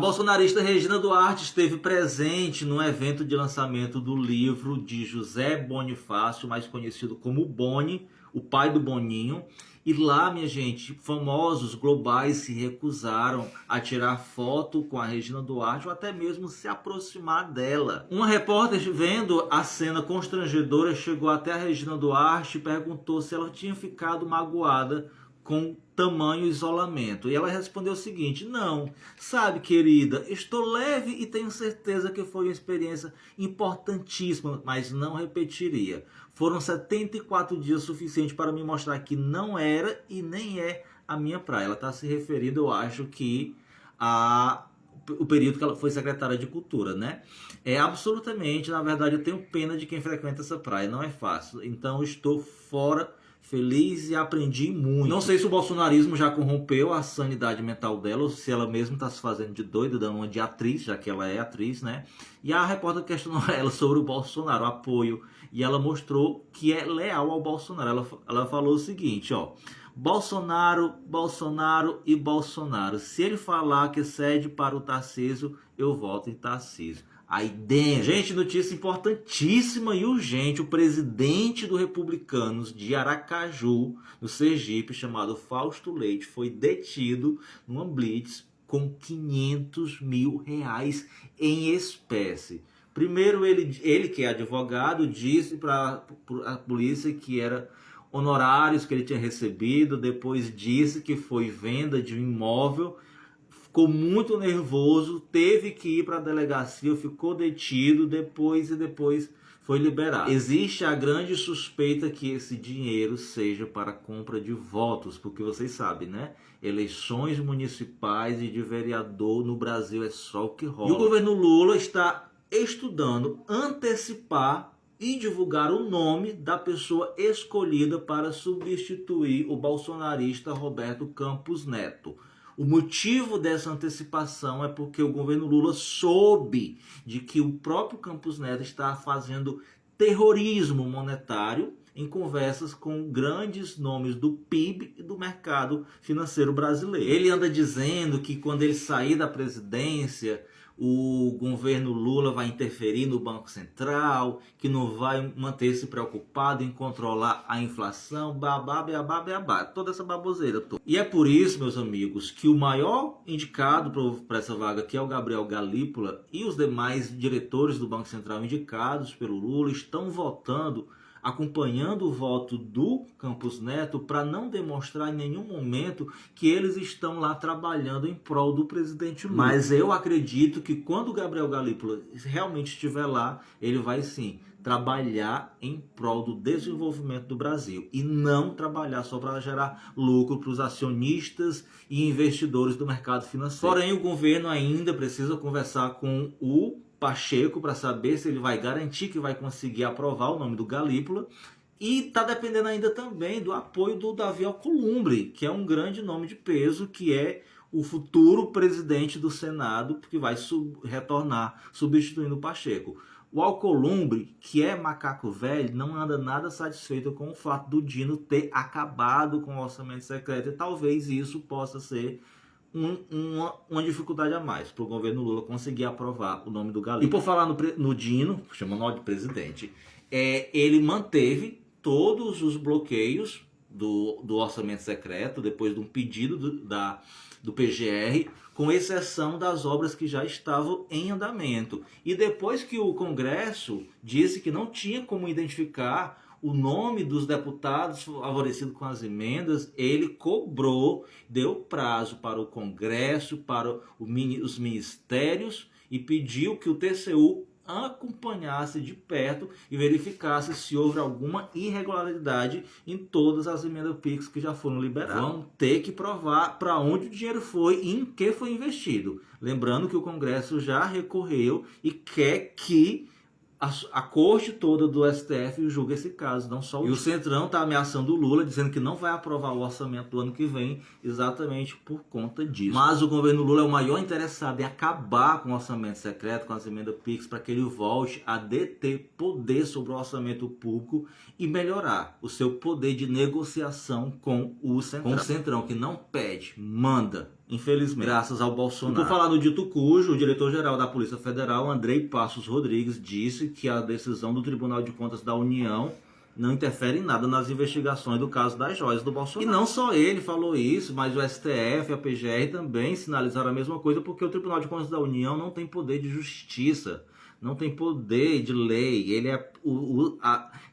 bolsonarista Regina Duarte esteve presente no evento de lançamento do livro de José Bonifácio, mais conhecido como Boni, o pai do Boninho. E lá, minha gente, famosos globais se recusaram a tirar foto com a Regina Duarte ou até mesmo se aproximar dela. Uma repórter, vendo a cena constrangedora, chegou até a Regina Duarte e perguntou se ela tinha ficado magoada com tamanho isolamento. E ela respondeu o seguinte: não, sabe, querida, estou leve e tenho certeza que foi uma experiência importantíssima, mas não repetiria. Foram 74 dias suficientes para me mostrar que não era e nem é a minha praia. Ela está se referindo, eu acho, que o período que ela foi secretária de Cultura, né? Absolutamente, na verdade, eu tenho pena de quem frequenta essa praia, não é fácil. Então, estou fora, feliz, e aprendi muito. Não sei se o bolsonarismo já corrompeu a sanidade mental dela ou se ela mesma está se fazendo de doida, dando uma de atriz, já que ela é atriz, né? E a repórter questionou ela sobre o Bolsonaro, o apoio, e ela mostrou que é leal ao Bolsonaro. Ela falou o seguinte, ó: Bolsonaro, Bolsonaro e Bolsonaro. Se ele falar que cede para o Tarcísio, eu voto em Tarcísio. Aí dentro. Gente, notícia importantíssima e urgente: o presidente do Republicanos de Aracaju, no Sergipe, chamado Fausto Leite, foi detido numa blitz com 500 mil reais em espécie. Primeiro, ele que é advogado, disse para a polícia que era honorários que ele tinha recebido. Depois disse que foi venda de um imóvel. Ficou muito nervoso, teve que ir para a delegacia, ficou detido, depois foi liberado. Existe a grande suspeita que esse dinheiro seja para compra de votos, porque vocês sabem, né? Eleições municipais e de vereador no Brasil é só o que rola. E o governo Lula está estudando antecipar e divulgar o nome da pessoa escolhida para substituir o bolsonarista Roberto Campos Neto. O motivo dessa antecipação é porque o governo Lula soube de que o próprio Campos Neto está fazendo terrorismo monetário em conversas com grandes nomes do PIB e do mercado financeiro brasileiro. Ele anda dizendo que quando ele sair da presidência, o governo Lula vai interferir no Banco Central, que não vai manter-se preocupado em controlar a inflação, babá, beabá, beabá, toda essa baboseira toda. E é por isso, meus amigos, que o maior indicado para essa vaga, que é o Gabriel Galípolo, e os demais diretores do Banco Central indicados pelo Lula estão votando, acompanhando o voto do Campos Neto, para não demonstrar em nenhum momento que eles estão lá trabalhando em prol do presidente Lula. Mas eu acredito que quando o Gabriel Galípolo realmente estiver lá, ele vai sim trabalhar em prol do desenvolvimento do Brasil e não trabalhar só para gerar lucro para os acionistas e investidores do mercado financeiro. Porém, o governo ainda precisa conversar com o Pacheco para saber se ele vai garantir que vai conseguir aprovar o nome do Galípolo, e está dependendo ainda também do apoio do Davi Alcolumbre, que é um grande nome de peso, que é o futuro presidente do Senado, que vai retornar substituindo o Pacheco. O Alcolumbre, que é macaco velho, não anda nada satisfeito com o fato do Dino ter acabado com o orçamento secreto, e talvez isso possa ser uma dificuldade a mais para o governo Lula conseguir aprovar o nome do Galípolo. E por falar no Dino, chamando de presidente, ele manteve todos os bloqueios do orçamento secreto, depois de um pedido do PGR, com exceção das obras que já estavam em andamento. E depois que o Congresso disse que não tinha como identificar o nome dos deputados favorecidos com as emendas, ele cobrou, deu prazo para o Congresso, para os ministérios, e pediu que o TCU acompanhasse de perto e verificasse se houve alguma irregularidade em todas as emendas PIX que já foram liberadas. Vão ter que provar para onde o dinheiro foi e em que foi investido. Lembrando que o Congresso já recorreu e quer que a corte toda do STF julga esse caso, não só o... E o Centrão está ameaçando o Lula, dizendo que não vai aprovar o orçamento do ano que vem, exatamente por conta disso. Mas o governo Lula é o maior interessado em acabar com o orçamento secreto, com as emendas PIX, para que ele volte a deter poder sobre o orçamento público e melhorar o seu poder de negociação com o Centrão. Com o Centrão, que não pede, manda. infelizmente, graças ao Bolsonaro. Por falar no dito cujo, o diretor-geral da Polícia Federal, Andrei Passos Rodrigues, disse que a decisão do Tribunal de Contas da União não interfere em nada nas investigações do caso das joias do Bolsonaro. E não só ele falou isso, mas o STF e a PGR também sinalizaram a mesma coisa, porque o Tribunal de Contas da União não tem poder de justiça, não tem poder de lei. Ele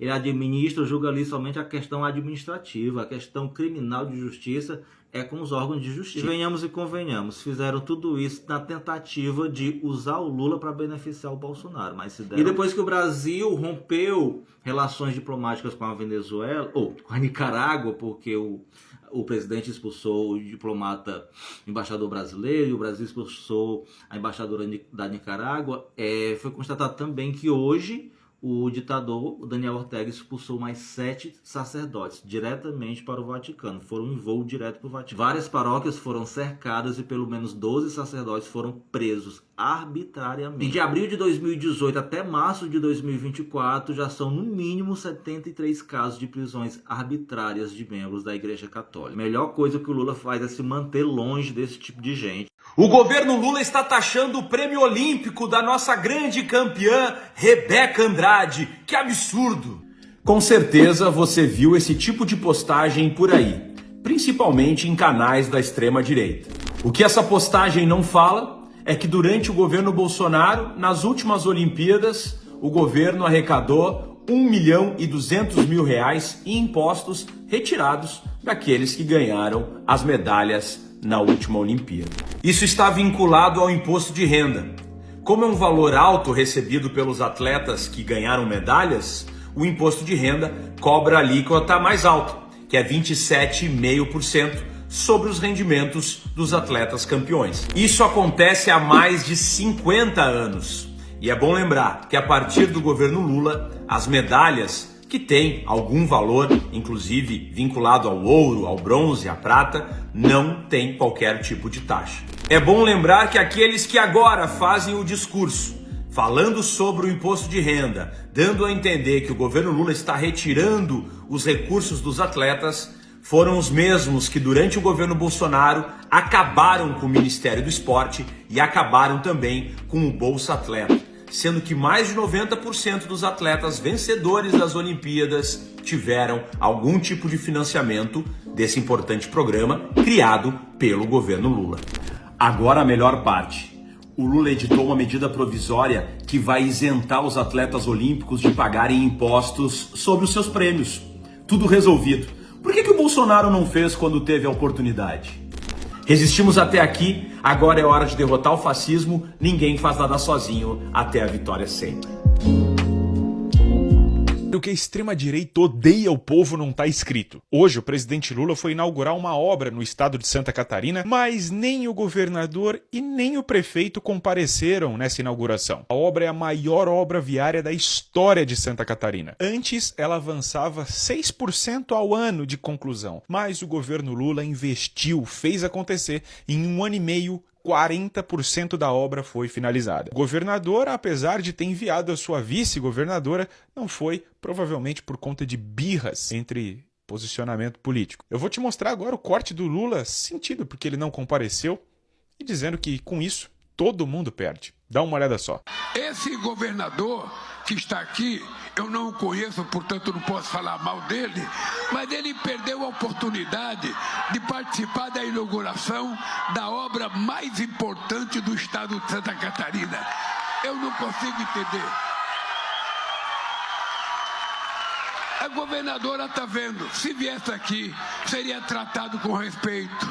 administra, julga ali somente a questão administrativa, a questão criminal de justiça é com os órgãos de justiça. E venhamos e convenhamos, fizeram tudo isso na tentativa de usar o Lula para beneficiar o Bolsonaro. Mas E depois que o Brasil rompeu relações diplomáticas com a Venezuela, ou com a Nicarágua, porque o presidente expulsou o embaixador brasileiro, e o Brasil expulsou a embaixadora da Nicarágua, foi constatado também que hoje o ditador, o Daniel Ortega, expulsou mais 7 sacerdotes diretamente para o Vaticano. Foram em voo direto para o Vaticano. Várias paróquias foram cercadas e pelo menos 12 sacerdotes foram presos arbitrariamente. E de abril de 2018 até março de 2024 já são no mínimo 73 casos de prisões arbitrárias de membros da Igreja Católica. A melhor coisa que o Lula faz é se manter longe desse tipo de gente. O governo Lula está taxando o prêmio olímpico da nossa grande campeã Rebeca Andrade. Que absurdo! Com certeza você viu esse tipo de postagem por aí, principalmente em canais da extrema-direita. O que essa postagem não fala é que durante o governo Bolsonaro, nas últimas Olimpíadas, o governo arrecadou R$1.200.000 em impostos retirados daqueles que ganharam as medalhas na última Olimpíada. Isso está vinculado ao imposto de renda. Como é um valor alto recebido pelos atletas que ganharam medalhas, o imposto de renda cobra a alíquota mais alta, que é 27,5% sobre os rendimentos dos atletas campeões. Isso acontece há mais de 50 anos. E é bom lembrar que a partir do governo Lula, as medalhas que têm algum valor, inclusive vinculado ao ouro, ao bronze, à prata, não tem qualquer tipo de taxa. É bom lembrar que aqueles que agora fazem o discurso falando sobre o imposto de renda, dando a entender que o governo Lula está retirando os recursos dos atletas, foram os mesmos que durante o governo Bolsonaro acabaram com o Ministério do Esporte e acabaram também com o Bolsa Atleta, sendo que mais de 90% dos atletas vencedores das Olimpíadas tiveram algum tipo de financiamento desse importante programa criado pelo governo Lula. Agora a melhor parte. O Lula editou uma medida provisória que vai isentar os atletas olímpicos de pagarem impostos sobre os seus prêmios. Tudo resolvido. Por que o Bolsonaro não fez quando teve a oportunidade? Resistimos até aqui, agora é hora de derrotar o fascismo, ninguém faz nada sozinho, até a vitória sempre. O que a extrema-direita odeia o povo não está escrito. Hoje o presidente Lula foi inaugurar uma obra no estado de Santa Catarina, mas nem o governador e nem o prefeito compareceram nessa inauguração. A obra é a maior obra viária da história de Santa Catarina. Antes ela avançava 6% ao ano de conclusão, mas o governo Lula investiu, fez acontecer em 1 ano e meio. 40% da obra foi finalizada. O governador, apesar de ter enviado a sua vice-governadora, não foi, provavelmente por conta de birras entre posicionamento político. Eu vou te mostrar agora o corte do Lula sentido porque ele não compareceu e dizendo que com isso todo mundo perde. Dá uma olhada só. Esse governador que está aqui, eu não o conheço, portanto não posso falar mal dele, mas ele perdeu a oportunidade de participar da inauguração da obra mais importante do estado de Santa Catarina. Eu não consigo entender. A governadora está vendo, se viesse aqui, seria tratado com respeito.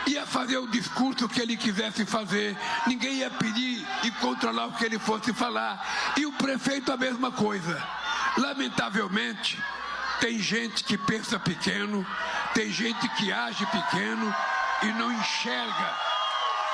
Ia fazer o discurso que ele quisesse fazer, ninguém ia pedir e controlar o que ele fosse falar. E o prefeito a mesma coisa. Lamentavelmente, tem gente que pensa pequeno, tem gente que age pequeno e não enxerga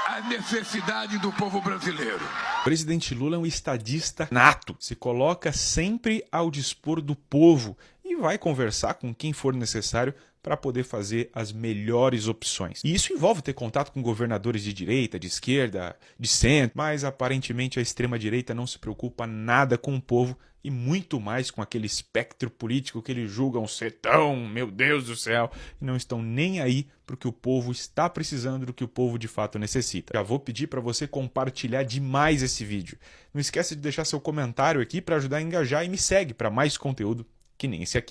a necessidade do povo brasileiro. O presidente Lula é um estadista nato, se coloca sempre ao dispor do povo e vai conversar com quem for necessário para poder fazer as melhores opções. E isso envolve ter contato com governadores de direita, de esquerda, de centro, mas aparentemente a extrema-direita não se preocupa nada com o povo e muito mais com aquele espectro político que eles julgam ser tão, meu Deus do céu, e não estão nem aí para o que o povo está precisando, do que o povo de fato necessita. Já vou pedir para você compartilhar demais esse vídeo. Não esqueça de deixar seu comentário aqui para ajudar a engajar e me segue para mais conteúdo que nem esse aqui.